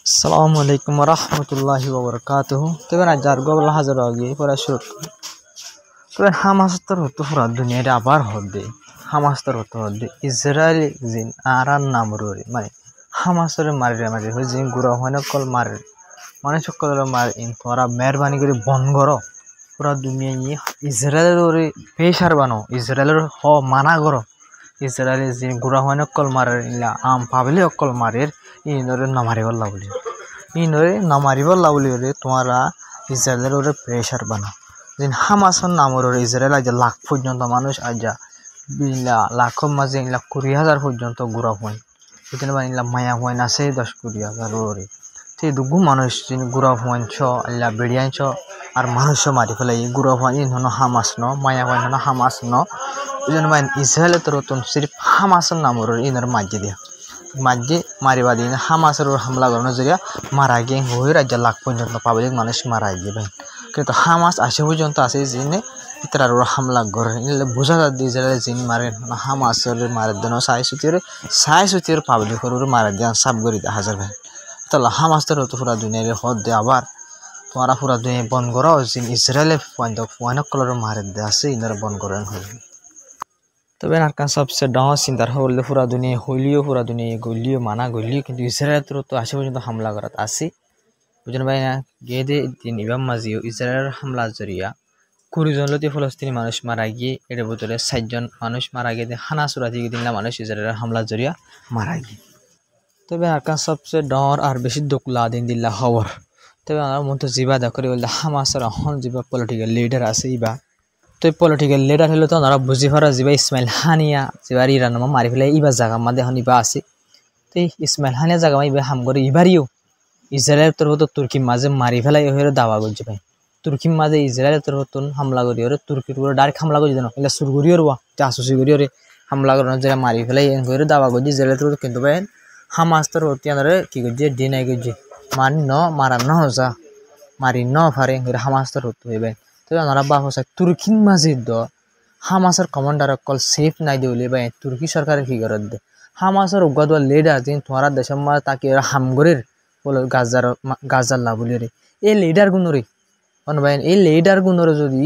আসসালামু আলাইকুম রহমতুল্লাহি ওবরকাতুহু। তবে না যার গবল হাজার আগে পড়া শুরু তবে হামাসতর হতো পুরা দুনিয়ারে আবার হদ্দে হামাসতর হতো ইসরায়েল জিন আরান নামরুরি মানে হামাসরে মারি হই জিন গুড়া হয় না কল মারে মানে সকল মার ইন তোরা মেহরবানি করে বন করো পুরা দুনিয়া নিয়ে ইসরায়েলের ওরে পেশার বানো ইসরায়েলের হ মানা করো ইসরায়েলের জিন গুড়া হয় না কল মারে ইলা আম পাবলে অকল মারের ইনরে নামারিবার লাভলি ইনরে নামারিবার লাভলি রে তোমরা ইসরায়েলের ওরে প্রেশার বানাও যেন হামাসের নামের ওরে ইসরায়েল আজ লাখ পর্যন্ত মানুষ আজ লাখের মাঝে 20,000 পর্যন্ত গুড়া হয় বুঝলেন বা মায়া হয় না সেই 10-20,000 ওরে সেই দুগু মানুষ যিনি গুড়া হয় ছ আল্লাহ বেড়িয়ান ছ আর মানুষও মারি ফেলাই গুড়া হয় ইন হন হামাস ন মায়া হয় হন হামাস ন বুঝলেন বা ইসরায়েলের তরতুন সির্ফ হামাসের নামের ওরে ইনর মাঝে দিয়া মাঝে মারিবা দিন হামাসের হামলা করানো জরিয়া মারা গিয়ে হয়ে রাজ্য লাখ পর্যন্ত পাবলিক মানুষ মারা গিয়ে ভাই কিন্তু হামাস আসে পর্যন্ত আসে জিনে ইতার হামলা করে বোঝা যায় যে জিন মারে হামাসের মারা দেন সাই সুতির পাবলিকের মারা দেন সাব করে হাজার ভাই তাহলে হামাসের তো পুরা দুনিয়ার হদ দে আবার তোমরা পুরা দুনিয়া বন করো জিন ইসরায়েলে অনেক কলর মারে দে আছে ইনারা বন করেন হয়ে তবে আর কান সবচেয়ে ডাঙর চিন্তার হলে পুরা দুনিয়া হইলিও পুরা দুনিয়া গলিও মানা গলিও কিন্তু ইসরায়েলের তো আসে পর্যন্ত হামলা করাত আসি বুঝলেন ভাই না গিয়ে দে দিন ইবাম মাঝিও ইসরায়েলের হামলা জরিয়া 20 জন লতি ফলস্তিনি মানুষ মারা গিয়ে এর ভিতরে 60 জন মানুষ মারা গিয়ে হানা সুরা থেকে দিন মানুষ ইসরায়েলের হামলা জরিয়া মারা গিয়ে তবে আর কান সবচেয়ে ডাঙর আর বেশি দুঃখ দিন দিল্লা খবর তবে আমার মতো জিবা দেখে বলতে হামাসের এখন জিবা পলিটিক্যাল লিডার আছে ইবা তো পলিটিক্যাল লিডার হলে তো ওনারা বুঝি পারা যাবে ইসমাইল হানিয়া যেবার ইরান মারি ফেলে ইবার জায়গা মাঝে এখন ইবা আছে তো ইসমাইল হানিয়া জায়গা ইবা হাম করে ইবারিও ইসরায়েলের তরফ তুর্কি মাঝে মারি ফেলাই হয়ে দাবা করছে ভাই তুর্কির মাঝে ইসরায়েলের তরফ হামলা করি ওরে তুর্কির উপরে ডাইরেক্ট হামলা করে দেন এগুলো সুর করি ওরা চাষুসি করি ওরে হামলা করানোর জায়গায় মারি ফেলাই হয়ে দাবা করছি ইসরায়েলের তরফ কিন্তু ভাই হামাস তরফ আনারে কি করছে ডিনাই করছে মানি ন মারা ন যা মারি ন ফারে হামাস তরফ হইবে তবে ওনারা বাপ হচ্ছে তুর্কির মাঝে হামাসের কমান্ডার কল সেফ নাই দিলে বা তুর্কি সরকারের কি করে দে হামাসের উগ্র লিডার যিনি তোমার দেশের মাঝে তাকে হামগরের বলে গাজার লাভ বলি রে এই লিডার গুণরে ভাই এই লিডার গুণরে যদি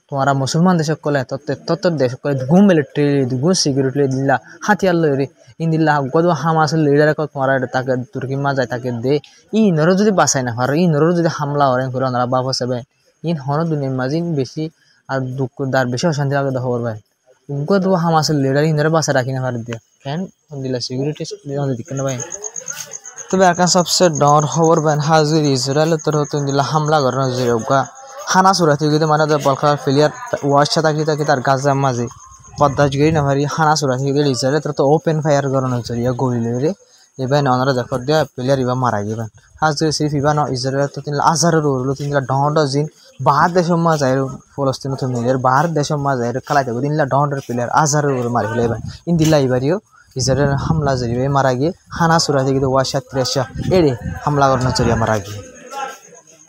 তোমারা মুসলমান দেশক কলে তত দেশ কলে গুম মিলিটারি গুম সিকিউরিটি দিলা হাতিয়ার লই রে ইন দিল্লা উগ্র হামাসের লিডার তোমার তাকে তুর্কি মাঝে তাকে দে ইনরও যদি বাঁচাই না পারে ইনরও যদি হামলা হরেন করে ওনারা বাপ হচ্ছে ইন হন দুনিয়ার মাঝে বেশি আর দুঃখ দার বেশি অশান্তি লাগে খবর ভাই উনকো তো হামাসের লিডার ইনরে বাসা রাখি না পারে দিয়া কেন দিলা সিকিউরিটি দিকে না ভাই তবে আর সবচেয়ে ডর খবর ভাই হাজির ইসরায়েলের তরফ দিলা হামলা করানো জরিয়া হানা সুরা থেকে মানে বলখার ফেলিয়ার ওয়াশা থাকি তার গাছের মাঝে পদ্মাজ গিয়ে না পারি হানা সুরা থেকে দিলে ইসরায়েলের তরফ ওপেন ফায়ার করানো জরিয়া গলিলে রে এবার ওনারা দেখো দিয়া প্লেয়ার ইবা মারা গিয়ে হাজির সিরিফ ইবা ন ইসরায়েলের তো তিন আজারের উড়লো তিন ডর জিন বাহার দেশের মাঝে ফলস্তিন নিজের বাহার দেশের মাঝে খেলাইতে দিনলা ডর প্লেয়ার আজারের উপরে মারি ফেলে এবার ইন দিল্লা এবারিও ইসরায়েলের হামলা জরিয়ে মারা গিয়ে হানা সুরা থেকে ওয়াশা ত্রেশা এড়ে হামলা করানো জরিয়া মারা গিয়ে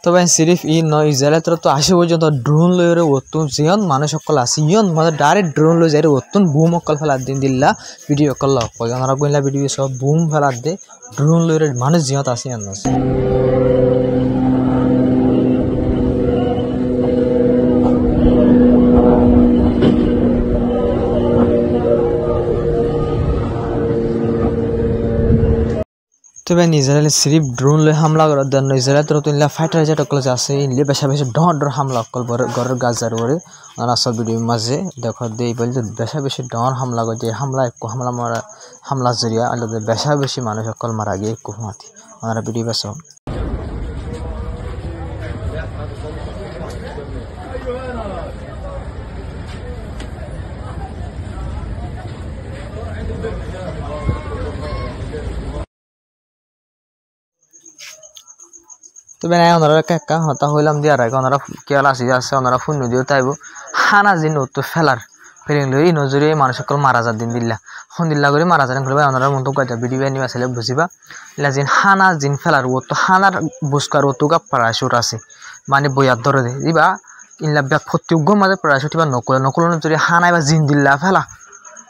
তবে সিরিফ ই নয় ইসরায়েলের তরফ তো আসে পর্যন্ত ড্রোন লইরে অতুন যেন মানুষ সকল আছে ইয়ন মানে ডাইরেক্ট ড্রোন লই যাই অতুন বুম অকল ফেলার দিন দিল্লা ভিডিও কল ওনারা কইলা ভিডিও সব বুম ফেলার দে ড্রোন লইরে মানুষ জিয়ত আছে ইয়ান আছে তবে ইসরায়েলের সিরিফ ড্রোন লই হামলা করার জন্য ইসরায়েল তরফ ইনলা ফাইটার জেট কল আছে ইনলে বেশা বেশি ডর হামলা কল ঘরের গাজার ওরে ওরা সব ভিডিও মাঝে দেখো দেই বলতে বেশা বেশি ডর হামলা করে হামলা এক হামলা মারা হামলা জরিয়া আলাদা বেশা বেশি মানুষ সকল মারা গিয়ে কুমাতি ওনারা ভিডিও বেশ তবে নাই ওনারা একা হতা হইলাম দিয়া রাখে ওনারা কেয়াল আসি আছে ওনারা ফোন দিও তাইব হানা জিন তো ফেলার ফেরিং লই নজরে মানুষ সকল মারা যা দিন দিল্লা হন দিল্লা করে মারা যান করবে ওনারা মতো গাজা ভিডিও নিয়ে আসলে বুঝিবা ইলা জিন হানা জিন ফেলার ও তো হানার বুসকার ও তো গা প্যারাশুট আছে মানে বইয়ার ধরে দে দিবা ইনলা ব্যাক ফতিউগ মাঝে প্যারাশুট বা নকল নজরে হানা বা জিন দিল্লা ফেলা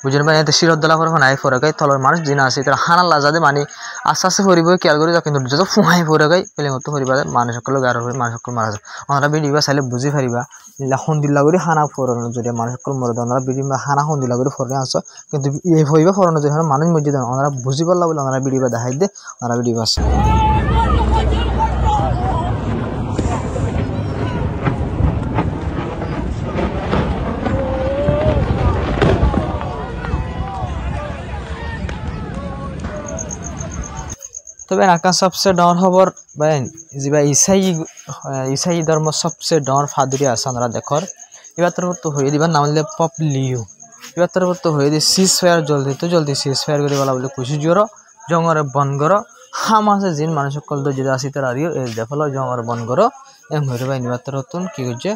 বুঝেন ভাই এতে শিরদলা করে নাই ফরকাই তলর মানুষ জিন আছে তার হানা লাজাদে মানে আস্তে আস্তে ফুরিব খেয়াল করে যাও কিন্তু যত ফুহাই ফুরে গাই পেলেঙতো ফুরিবা মানুষ সকল গার হয়ে মানুষ সকল মারা যায় ওনারা ভিডিও চাইলে বুঝি পারিবা সন্দিল্লা করে হানা ফোরানো যদি মানুষ সকল মরে দেয় ওনারা ভিডিও হানা সন্দিল্লা করে ফোরে আনছো কিন্তু এই হইবা ফোরানো যদি মানুষ মরে দেয় ওনারা বুঝি পারলা বলে ওনারা ভিডিও দেখাই দে ওনারা ভিডিও আছে তবে আকাশ সবচেয়ে ডর খবর বেন যা ইসাই ধর্ম সবচেয়ে ডর ফাদুরি আছে আমরা দেখর এবার তো হয়ে দিবার নাম হলে পপ লিও এবার তো হয়ে দিয়ে সিজ ফায়ার জলদি সিজ ফায়ার করে বলা বলে খুশি জোর জঙ্গরে বন গর হামাসে জিন মানুষ সকল যদি আসি তার আরিও এই দেখল জঙ্গরে বন গর এম হয়ে ভাই নিবার নতুন কি করছে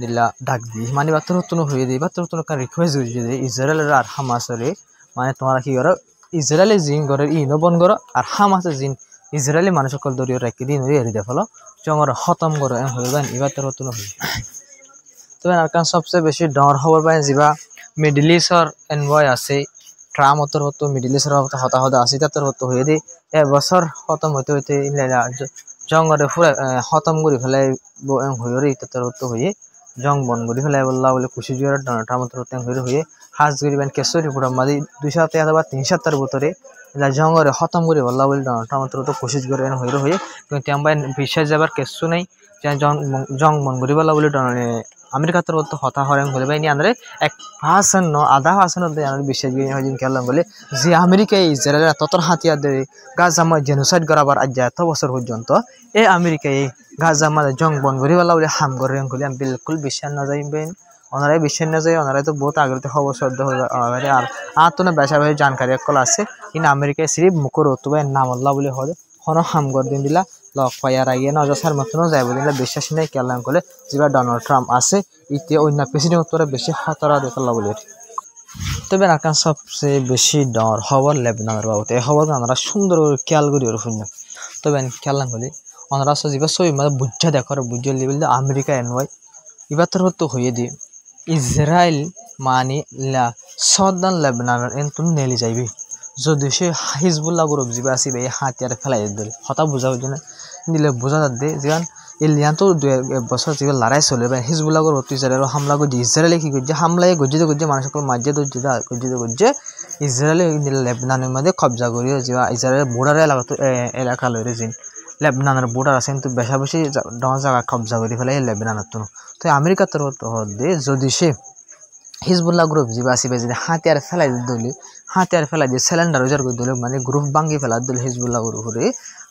দিলা ডাক দি মানে বাত্তর নতুন হয়ে দিই বাত্তর নতুন একটা রিকোয়েস্ট করছে যে ইসরায়েলের আর হামাসরে মানে তোমরা কি করো ইসরায়েলি জিন ঘরের ইনো বন করো আর হামাসের জিন ইসরায়েলি মানুষ সকল দরিয়ে রাখি দিন এরি দেখলো জঙ্গর খতম করো এম হয়ে যান এবার তোর নতুন হয়ে তবে আর কারণ সবচেয়ে বেশি ডর খবর পাই যা মিডল ইস্টর এনভয় আছে ট্রাম অতর হতো মিডল ইস্টর হতা আছে তার হতো হয়ে দিই এবছর খতম হইতে জঙ্গরে পুরা খতম করে ফেলাই এম হয়ে রে তার হতো হয়ে জং বন করে ফেলাই বললা বলে খুশি জোয়ার ট্রাম অতর হতো হয়ে হাজ গরিবেন কেশরী পুরা মাদি 2 সপ্তাহ অথবা 3 সপ্তাহের ভিতরে জঙ্গরে খতম করে বললা বলে ট্রাম অতর হতো খুশি জোয়ার এন হয়ে হয়ে কিন্তু আমরা বিশ্বাস যাবার কেসু নাই জং বন করে বললা বলে আমেরিকা তোর তো হতা হরেন বলে ভাই ಅಂದ್ರೆ 1% আধা পার্সেন্ট আমরা বিশ্বাস করি হয় জিন খেলাম বলে যে আমেরিকা ইসরায়েল ততর হাতিয়ার দেয় গাজা মা জেনোসাইড করাবার আজ এত বছর পর্যন্ত এই আমেরিকা এই গাজা মা জং বন করে বলা বলে হাম করে বলে আমি বিলকুল বিশ্বাস না যাইবেন ওনারাই বিশ্বাস না যায় ওনারাই তো বহুত আগে খবর শব্দ আর তো না বেশা বেশি জানকারি কল আছে কিন্তু আমেরিকায় সিরিফ মুখর হতো ভাই নাম আল্লাহ বলে হয় হন হাম করে দিন দিলা লক পাইয়ার আগে নজর মতনও যাইব দিলা বিশ্বাস নাই কেলাম করলে যেবা ডোনাল্ড ট্রাম্প আছে ইতে অন্য প্রেসিডেন্ট তোরা বেশি খতরা দেখাল্লা বলে তবে আকাশ সবচেয়ে বেশি ডর খবর লেবনানের বাবুতে এই খবর আমরা সুন্দর করে খেয়াল করি ওর শূন্য তবে খেয়াল করি ওনারা যেবা সই মানে বুঝা দেখো বুঝে লেবেল আমেরিকা এনওয়াই এবার তোর হতো হয়ে দিয়ে ইসরায়েল মানে সাউদার্ন লেবনানের এন তুমি নেলি যাইবি যদি সে হিজবুল্লাহ গ্রুপ যা আছে এই হাতিয়ার ফেলাই দিল হতা বোঝা হইছে না দিলে বোঝা যাতে যেন এলিয়ান তো 2 বছর যে লড়াই চলে বা হিজবুল্লাহ গ্রুপ ইসরায়েল হামলা করে ইসরায়েলে কি করছে হামলায় গজ্জিত মানুষ সকল মাঝে গজ্জিত ইসরায়েলে লেবনানের মধ্যে কবজা করিও যে ইসরায়েলের বর্ডার এলাকা লইরে জিন লেবনানের বর্ডার আছে কিন্তু বেশা বেশি জায়গা কবজা করে ফেলে লেবনানের তো আমেরিকা তোর যদি সে হিজবুল্লাহ গ্রুপ যা আছে যদি হাতিয়ার ফেলাই দিলে হাতিয়ার ফেলাই দিয়ে সিলিন্ডার উজার করে দিলে মানে গ্রুপ ভাঙ্গি ফেলা দিলে হিজবুল্লাহ গ্রুপরে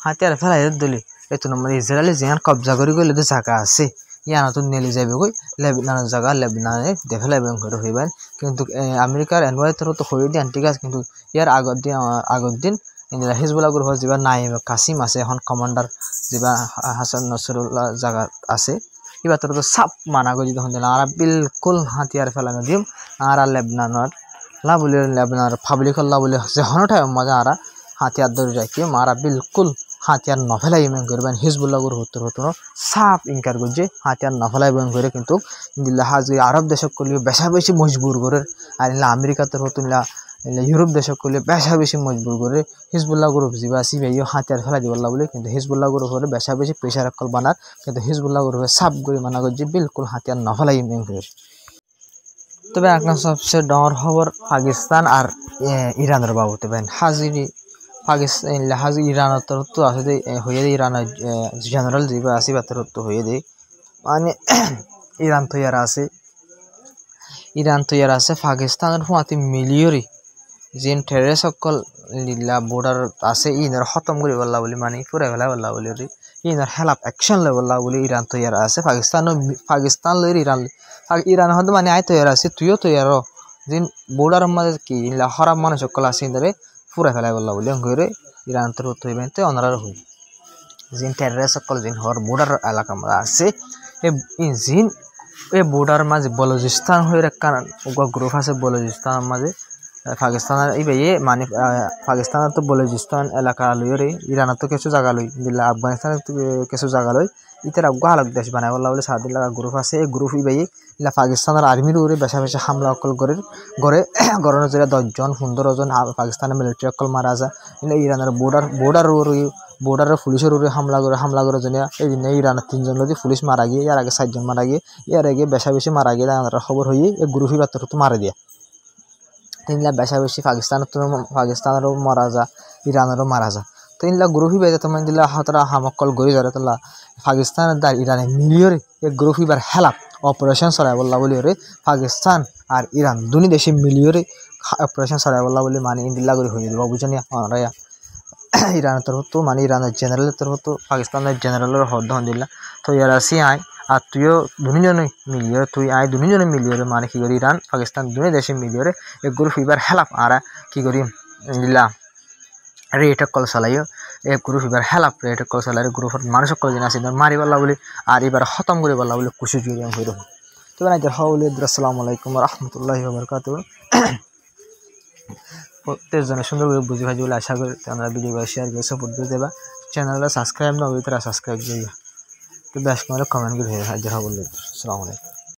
হাতিয়ার ফেলাই দিলে এত মানে ইসরায়েলে যেন কবজা করে গেলে তো জায়গা আছে ইয়ান তো নেলে যাবে গই লেবনানের জায়গা লেবনানে দেখালাই করে হইবেন কিন্তু আমেরিকার এনওয়াই তোর তো হয়ে দিয়ে ঠিক আছে কিন্তু ইয়ার আগর দিন হিজবুল্লাহ গ্রুপ যা নাইম কাসিম আছে এখন কমান্ডার যা হাসান নসরুল্লাহ জায়গা আছে এবার তোর তো সাপ মানা করে যখন দিলাম আর বিলকুল হাতিয়ার ফেলানো দিম আর লেবনানের লা বলে লেবনার পাবলিক লা বলে যে হনটাই মজা আর হাতিয়ার ধরে রাখি মারা বিলকুল হাতিয়ার নফেলাই ইমেন করবেন হিজবুল্লাহ গ্রুপ হতো সাপ ইনকার করছে হাতিয়ার নফেলাই বন করে কিন্তু দিল্লা হাজি আরব দেশক করলে বেশা বেশি মজবুর করে আর আমেরিকা তোর হতো ইউরোপ দেশক করলে বেশা বেশি মজবুর করে হিজবুল্লাহ গ্রুপ যা আছে হাতিয়ার ফেলাই দিবল্লা বলে কিন্তু হিজবুল্লাহ গ্রুপের বেশা বেশি প্রেশার কল বানার কিন্তু হিজবুল্লাহ গ্রুপের সাপ করে মানা করছে বিলকুল হাতিয়ার নফেলাই ইমেন করে তবে আপনার সবচেয়ে ডর খবর পাকিস্তান আর ইরানের বাবুতে বেন হাজিরি পাকিস্তান হাজি ইরানের তরফ তো আছে হয়ে দেয় ইরানের জেনারেল যা আছে বা তরফ তো হয়ে দেয় মানে ইরান তৈয়ার আছে পাকিস্তানের ফুয়াতি মিলিয়রি যেন টেরে সকল লীলা বর্ডার আছে ইনার খতম করে বললা বলি মানে পুরা ফেলা বললা বলি ইনার হেলাপ অ্যাকশন লে বললা বলি ইরান তৈয়ার আছে পাকিস্তান লই ইরান হয়তো মানে আয় তৈয়ার আছে তুইও তৈয়ার যেন বর্ডার মাঝে কি হরাব মানুষ সকল আছে ইনারে পুরা ফেলাই বললা বলি করে ইরান তোর হইবেন তো অনারার হই যেন টেরে সকল যেন হর বর্ডার এলাকার মাঝে আছে এই বর্ডার মাঝে বলুচিস্তান হয়ে কারণ গ্রুপ আছে বলুচিস্তানের মাঝে পাকিস্তানের ইবাইয়ে মানে পাকিস্তানের তো বলুচিস্তান এলাকা লইরে ইরানের তো কিছু জায়গা লই দিল্লা আফগানিস্তানের কিছু জায়গা লই ইতার আফগা হালক দেশ বানায় বললা বলে সাদিল্লা গ্রুপ আছে এই গ্রুপ ইবাইয়ে ইলা পাকিস্তানের আর্মির উপরে বেশা বেশা হামলা অকল করে গড়ে গড়ানো জেলা 10 জন 15 জন পাকিস্তানের মিলিটারি অকল মারা যায় ইলা ইরানের বর্ডারের পুলিশের উপরে হামলা করে জন্য এই দিনে ইরানের 3 জন লোক পুলিশ মারা গিয়ে এর আগে 4 জন মারা গিয়ে এর আগে বেশা বেশি মারা গিয়ে আমরা খবর হয়ে এই গ্রুপই বাত্তর তো মারা দিয়া তিনলা বেশা বেশি পাকিস্তানেরও মারা যা ইরানেরও মারা যা তো ইনলা গ্রুপই বেজে তোমার দিলা হাতরা হামকল গড়ি যারা তোলা পাকিস্তানের দার ইরানে মিলিয়রে এই গ্রুপই বার হেলাপ অপারেশন চলাই বললা বলি রে পাকিস্তান আর ইরান দুনি দেশে মিলিয়রে অপারেশন চলাই বললা বলি মানে ইন্দিল্লা করে হয়ে দেবো বুঝনি আমরা ইরানের তরফ তো মানে ইরানের জেনারেলের তরফ তো পাকিস্তানের জেনারেলের হদ্দ দিল্লা তো ইয়ার আসি আয় আর তুইও দুজনে মিলিয়ে তুই আয় দুজনে মিলিয়ে মানে কি করি ইরান পাকিস্তান দুই দেশে মিলিয়ে এক গ্রুপ এবার হেলাপ আর কি করি দিলা রেট কল চালাইও এক গ্রুপ এবার হেলাপ রেট কল চালাই গ্রুপের মানুষ সকল যেন আছে মারি পারলা বলি আর এবার খতম করে পারলা বলি কুশি জুড়ে হয়ে রকম তো বলি আসসালামু আলাইকুম রহমতুল্লাহি ওয়া বারাকাতুহু প্রত্যেকজনের সুন্দর করে বুঝে ভাই বলে আশা করি আমরা ভিডিও শেয়ার করে সাপোর্ট দিয়ে দেবা চ্যানেলটা সাবস্ক্রাইব না হলে তারা সাবস্ক্রাইব করিবা তো বেশ করে কমেন্ট করে হাজির হবো আসসালামু আলাইকুম